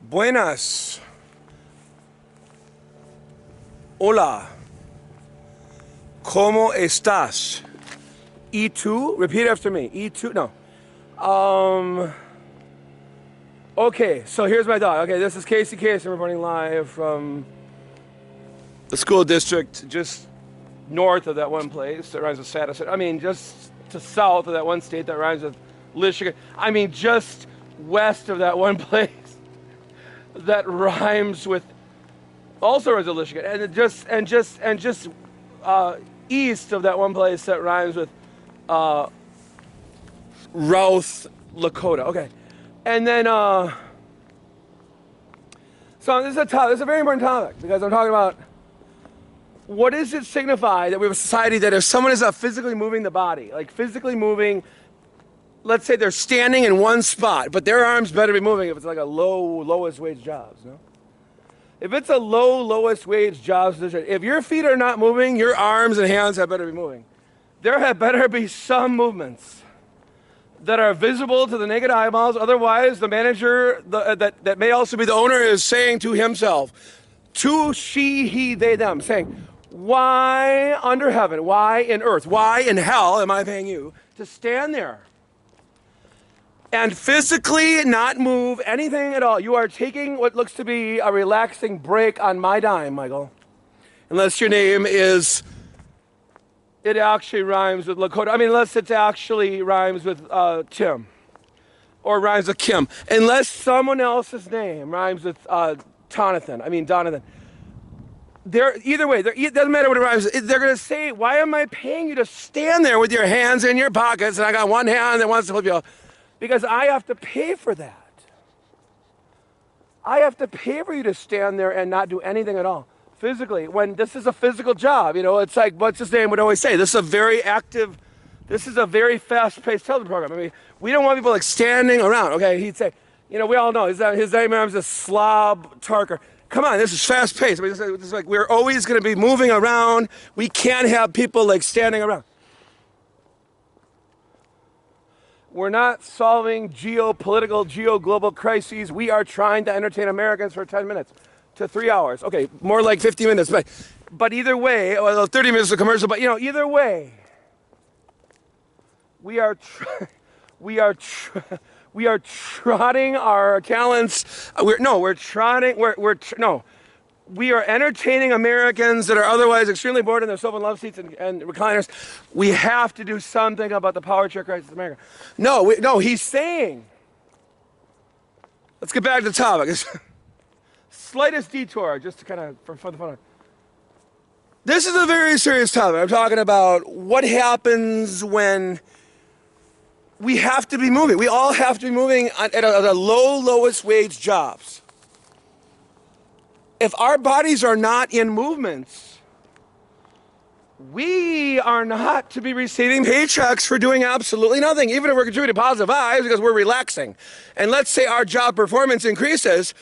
Buenas. Hola. ¿Cómo estás? ¿Y tú? Repeat after me. ¿Y tú? No. Okay, so here's my dog. Okay, this is Casey Casey reporting live from the school district just north of that one place that rhymes with Sadison. I mean, just to south of that one state that rhymes with Michigan. I mean, just west of that one place that rhymes with also rhymes with Michigan, and just east of that one place that rhymes with Routh, Lakota. Okay, and then so this is a very important topic because I'm talking about what does it signify that we have a society that if someone is not physically moving the body, like physically moving, let's say they're standing in one spot, but their arms better be moving if it's like a lowest wage jobs, no? If it's a lowest wage jobs position, if your feet are not moving, your arms and hands have better be moving. There have better be some movements that are visible to the naked eyeballs. Otherwise, the manager, that may also be the owner, is saying to himself, to she, he, they, them, saying, why under heaven, why in earth, why in hell am I paying you to stand there and physically not move anything at all? You are taking what looks to be a relaxing break on my dime, Michael. Unless your name is, it actually rhymes with Lakota. I mean, unless it actually rhymes with Tim or rhymes with Kim. Unless someone else's name rhymes with Donathan. Either way, it doesn't matter what it rhymes. They're going to say, why am I paying you to stand there with your hands in your pockets and I got one hand that wants to flip you off? Because I have to pay for that. I have to pay for you to stand there and not do anything at all physically. When this is a physical job, you know, it's like, what's his name would always say, this is a very active, this is a very fast-paced television program. I mean, we don't want people like standing around, okay? He'd say, you know, we all know his name is a slob Tarker. Come on, this is fast-paced. I mean, this is like we're always going to be moving around. We can't have people like standing around. We're not solving geopolitical, geo-global crises. We are trying to entertain Americans for 10 minutes to 3 hours. Okay, more like 50 minutes. But either way, well, 30 minutes of commercial, but you know, either way, we are trotting our talents. We are entertaining Americans that are otherwise extremely bored in their sofa and love seats and recliners. We have to do something about the power chair crisis in America. No, he's saying. Let's get back to the topic. Slightest detour, just to kind of for fun. This is a very serious topic. I'm talking about what happens when we have to be moving. We all have to be moving at a lowest wage jobs. If our bodies are not in movements, we are not to be receiving paychecks for doing absolutely nothing, even if we're contributing positive vibes because we're relaxing. And let's say our job performance increases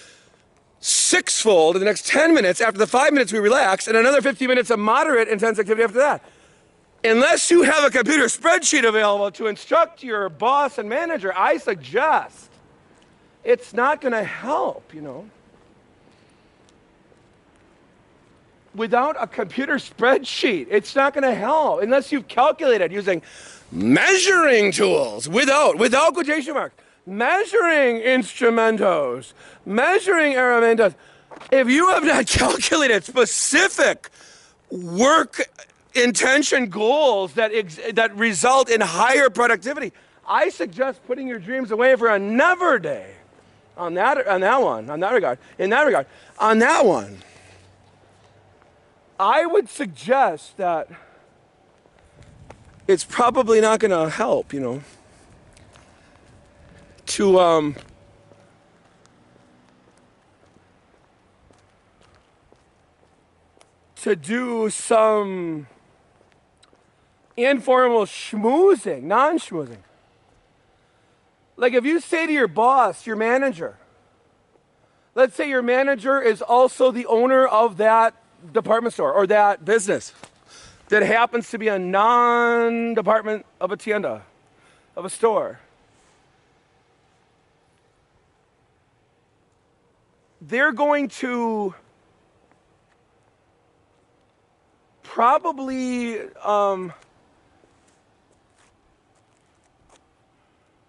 sixfold in the next 10 minutes after the 5 minutes we relax, and another 50 minutes of moderate intense activity after that. Unless you have a computer spreadsheet available to instruct your boss and manager, I suggest it's not going to help, you know. Without a computer spreadsheet, it's not going to help unless you've calculated using measuring tools without quotation marks, measuring instrumentos, measuring arrowmentos. If you have not calculated specific work intention goals that result in higher productivity, I suggest putting your dreams away for another day. On that one, I would suggest that it's probably not going to help, you know, to do some informal schmoozing, non-schmoozing. Like if you say to your boss, your manager, let's say your manager is also the owner of that department store or that business that happens to be a non-department of a tienda, of a store. they're going to probably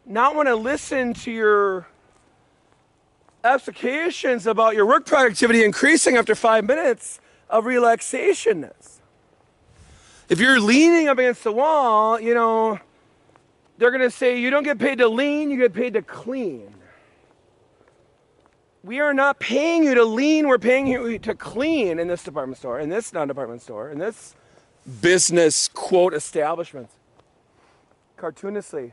not want to listen to your explications about your work productivity increasing after 5 minutes of relaxationness. If you're leaning up against the wall, you know, they're going to say you don't get paid to lean, you get paid to clean. We are not paying you to lean, we're paying you to clean in this department store, in this non-department store, in this business, quote, establishment. Cartoonnessly.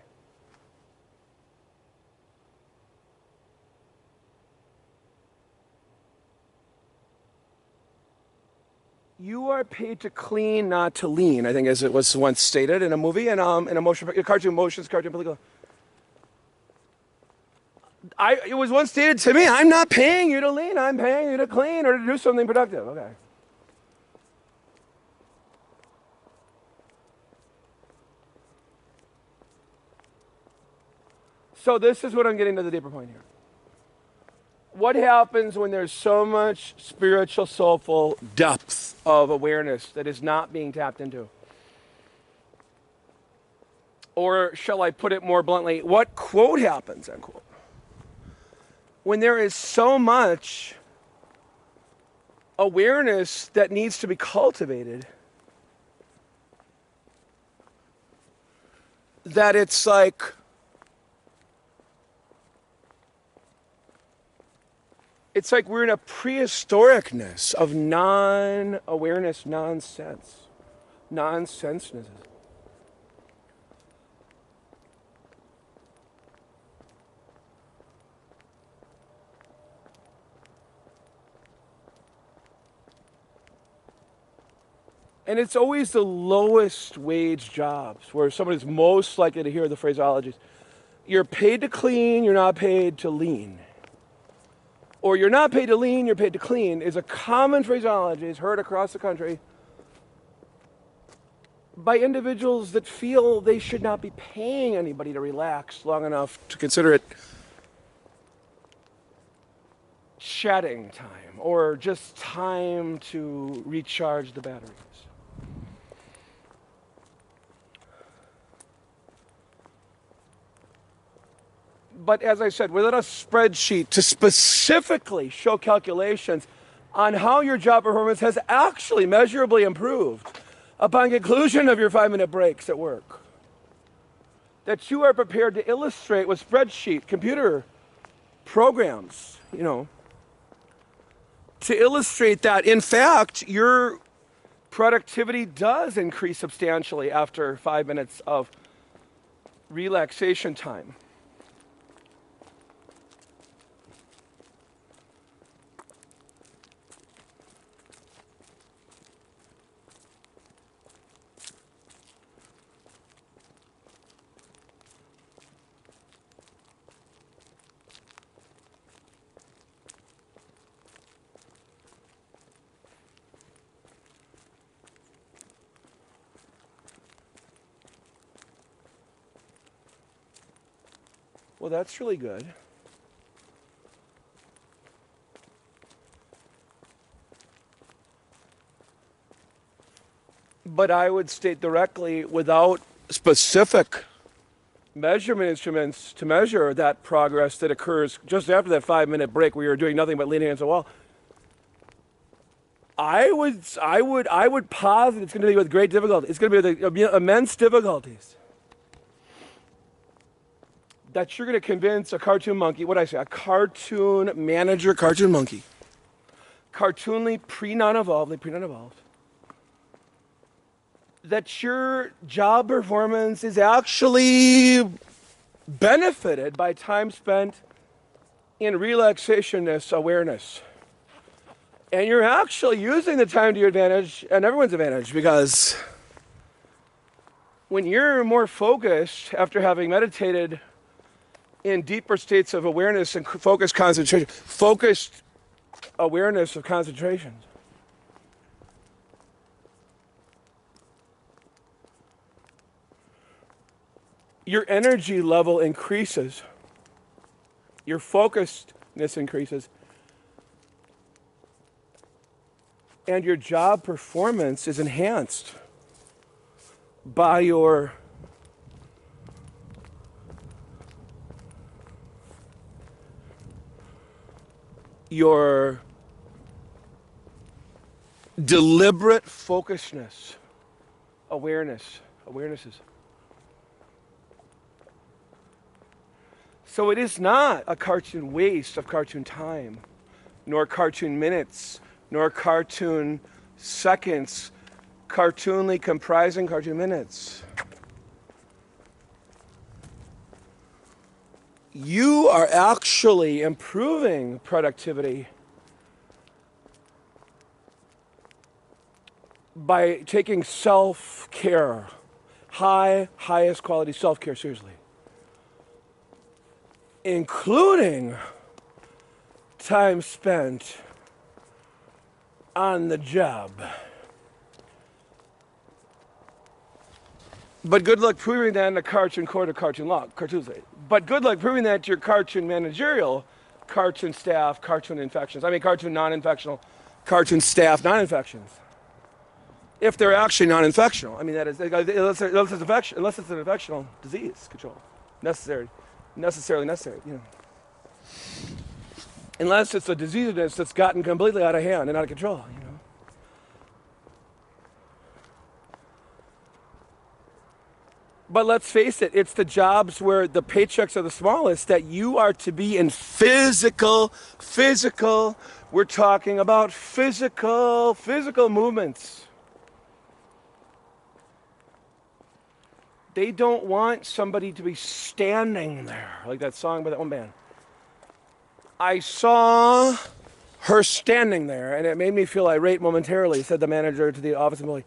You are paid to clean, not to lean, I think, as it was once stated in a movie and in a cartoon película. It was once stated to me, I'm not paying you to lean, I'm paying you to clean or to do something productive. Okay. So this is what I'm getting to the deeper point here. What happens when there's so much spiritual, soulful depth of awareness that is not being tapped into? Or shall I put it more bluntly, what quote happens, unquote? When there is so much awareness that needs to be cultivated that it's like we're in a prehistoricness of non-awareness, nonsenseness. And it's always the lowest wage jobs where somebody's most likely to hear the phraseologies. You're paid to clean, you're not paid to lean. Or you're not paid to lean, you're paid to clean is a common phraseology. It's heard across the country by individuals that feel they should not be paying anybody to relax long enough to consider it shedding time or just time to recharge the batteries. But as I said, without a spreadsheet to specifically show calculations on how your job performance has actually measurably improved upon conclusion of your 5-minute breaks at work, that you are prepared to illustrate with spreadsheet, computer programs, you know, to illustrate that, in fact, your productivity does increase substantially after 5 minutes of relaxation time. Well, that's really good. But I would state directly, without specific measurement instruments to measure that progress that occurs just after that 5-minute break where you're doing nothing but leaning against the wall, I would posit it's going to be with great difficulty. It's going to be with immense difficulties that you're going to convince a cartoon monkey, what did I say, a cartoon manager, cartoon monkey, cartoonly pre-non-evolved, that your job performance is actually benefited by time spent in relaxationness awareness. And you're actually using the time to your advantage and everyone's advantage, because when you're more focused after having meditated in deeper states of awareness and focused concentration, focused awareness of concentration, your energy level increases, your focusedness increases, And your job performance is enhanced by your deliberate focusedness, awarenesses. So it is not a cartoon waste of cartoon time, nor cartoon minutes, nor cartoon seconds, cartoonly comprising cartoon minutes. You are actually improving productivity by taking self-care, highest quality self-care seriously, including time spent on the job. But good luck proving that in a cartoon court or cartoon law, Cartoonnessly. But good luck proving that to your cartoon managerial, cartoon staff, cartoon infections. I mean, cartoon non-infectional, cartoon staff non-infections. If they're actually non-infectional, I mean, that is, unless it's an infectional disease control, necessarily necessary, you know. Unless it's a disease that's gotten completely out of hand and out of control, you know. But let's face it, it's the jobs where the paychecks are the smallest that you are to be in physical, we're talking about physical movements. They don't want somebody to be standing there, like that song by that one band. I saw her standing there, and it made me feel irate momentarily, said the manager to the office employee.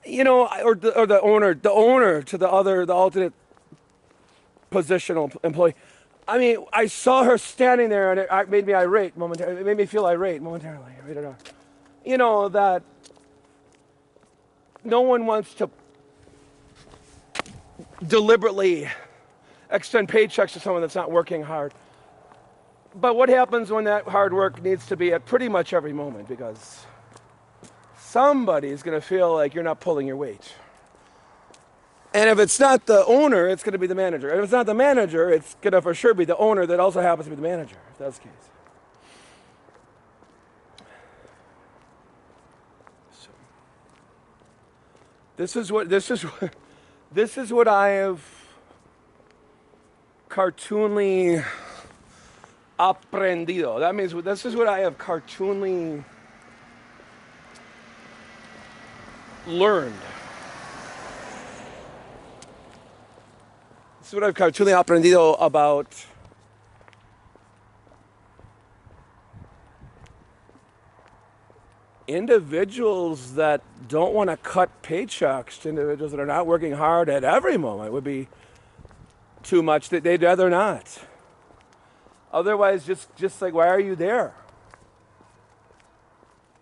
You know, or the owner to the alternate positional employee. I mean, I saw her standing there, and it made me irate momentarily. It made me feel irate momentarily. You know, that no one wants to deliberately extend paychecks to someone that's not working hard. But what happens when that hard work needs to be at pretty much every moment? Because somebody's going to feel like you're not pulling your weight. And if it's not the owner, it's going to be the manager. And if it's not the manager, it's going to for sure be the owner that also happens to be the manager, if that's the case. So, this is what I have cartoonly aprendido. That means this is what I have cartoonly learned. This is what I've cartoonly aprendido about individuals that don't want to cut paychecks to individuals that are not working hard at every moment. Would be too much. That they'd rather not. Otherwise, just like, why are you there?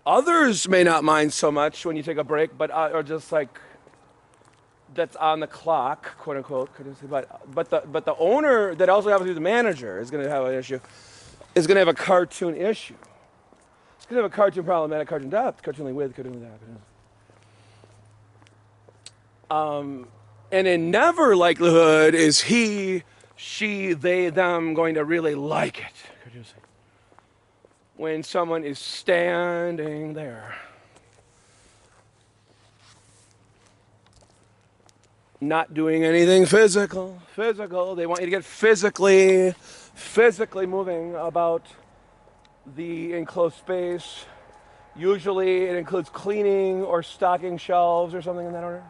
Others may not mind so much when you take a break, but or just like that's on the clock, quote unquote. But the owner that also happens to be the manager is going to have an issue. Is going to have a cartoon issue. It's going to have a cartoon problematic, cartoon depth, cartoonly with, cartoonly without. And in never likelihood is he, she, they, them going to really like it. When someone is standing there, not doing anything physical. They want you to get physically moving about the enclosed space. Usually it includes cleaning or stocking shelves or something in that order.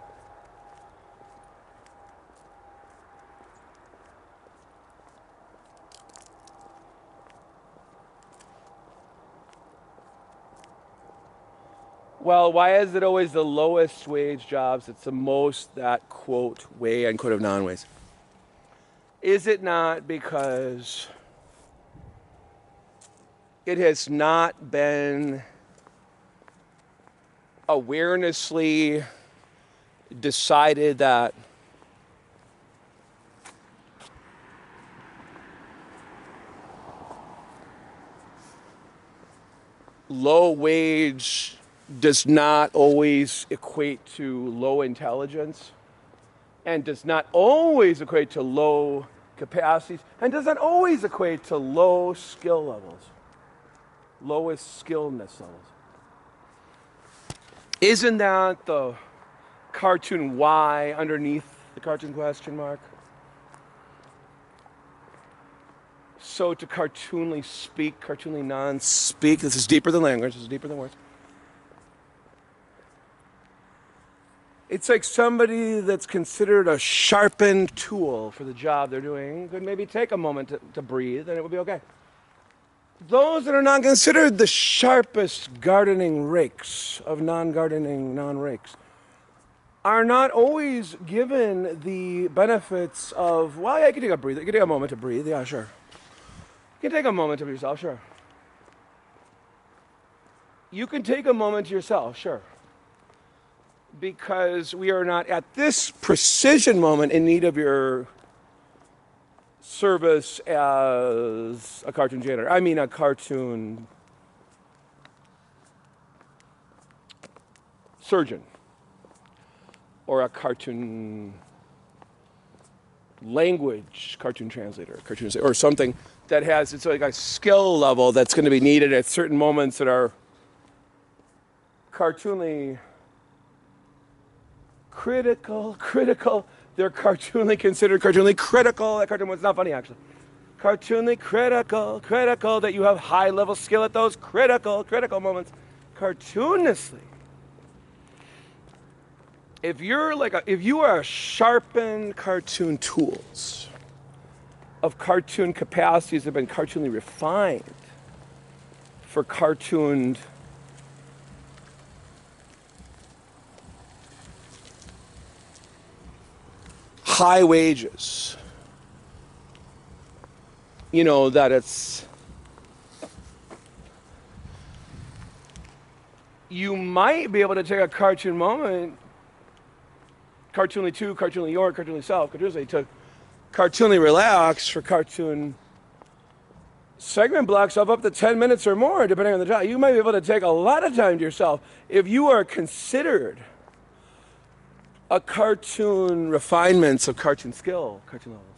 Well, why is it always the lowest wage jobs? It's the most that, quote, way, unquote, of non-ways. Is it not because it has not been awarenessly decided that low wage does not always equate to low intelligence, and does not always equate to low capacities, and does not always equate to low skill levels, lowest skillness levels. Isn't that the cartoon why underneath the cartoon question mark? So to cartoonly speak, cartoonly non-speak, this is deeper than language, this is deeper than words. It's like somebody that's considered a sharpened tool for the job they're doing could maybe take a moment to breathe and it would be okay. Those that are not considered the sharpest gardening rakes of non-gardening non-rakes are not always given the benefits of, well, yeah, you can take a breathe, you can take a moment to breathe, yeah, sure. You can take a moment to yourself, sure. You can take a moment to yourself, sure. Because we are not at this precision moment in need of your service as a cartoon janitor. I mean a cartoon surgeon or a cartoon language cartoon translator, or something that has, it's like a skill level that's going to be needed at certain moments that are cartoonly critical. They're cartoonly considered cartoonly critical. That cartoon was not funny, actually. Cartoonly critical that you have high level skill at those critical moments. Cartoonnessly. If you are sharpened cartoon tools of cartoon capacities that have been cartoonly refined for cartooned high wages, you know, that it's, you might be able to take a cartoon moment, cartoonly to, cartoonly your, cartoonly self, cartoonly to cartoonly relax for cartoon segment blocks of up to 10 minutes or more, depending on the job. You might be able to take a lot of time to yourself if you are considered a cartoon refinements of cartoon skill, cartoon levels,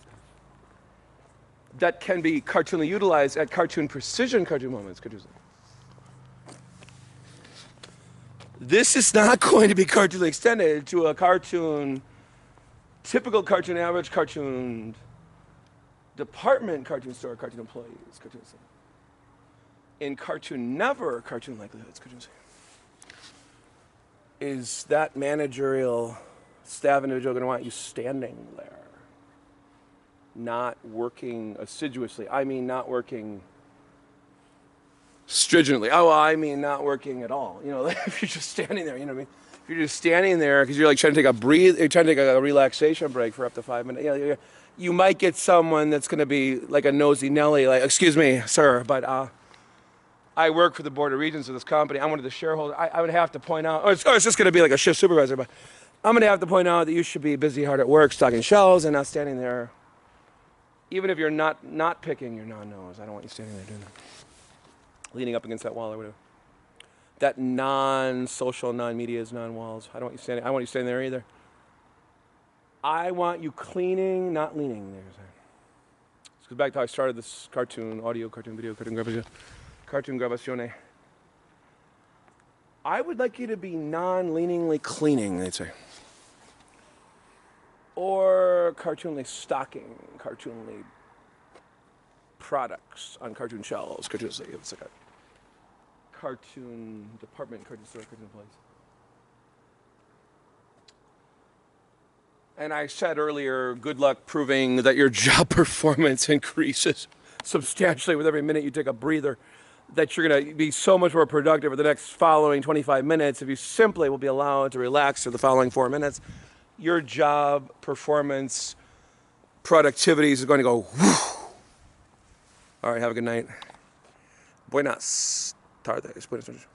that can be cartoonly utilized at cartoon precision cartoon moments. This is not going to be cartoonly extended to a cartoon, typical cartoon average cartoon department, cartoon store, cartoon employees, cartoon store. In cartoon never, cartoon likelihoods, cartoon is that managerial staff individual going to want you standing there, not working assiduously. I mean, not working stringently. Oh, I mean, not working at all. You know, if you're just standing there, you know what I mean? If you're just standing there because you're like trying to take you're trying to take a relaxation break for up to 5 minutes. You might get someone that's going to be like a nosy Nelly, like, excuse me, sir, but I work for the board of regents of this company. I'm one of the shareholders. I would have to point out, or it's just going to be like a shift supervisor, but I'm going to have to point out that you should be busy, hard at work, stocking shelves, and not standing there. Even if you're not picking your non-nose, I don't want you standing there doing that, leaning up against that wall or whatever. That non-social, non-medias, non-walls. I don't want you standing. I want you standing there either. I want you cleaning, not leaning there. This goes back to how I started this cartoon, audio, cartoon video, cartoon gravazione. I would like you to be non-leaningly cleaning, they'd say. Or cartoonly stocking, cartoonly products on cartoon shelves, cartoonly. It's like a cartoon department, cartoon store, cartoon place. And I said earlier, good luck proving that your job performance increases substantially with every minute you take a breather, that you're going to be so much more productive for the next following 25 minutes if you simply will be allowed to relax for the following 4 minutes. Your job performance productivity is going to go whew. All right, have a good night. Buenas tardes. Buenas noches.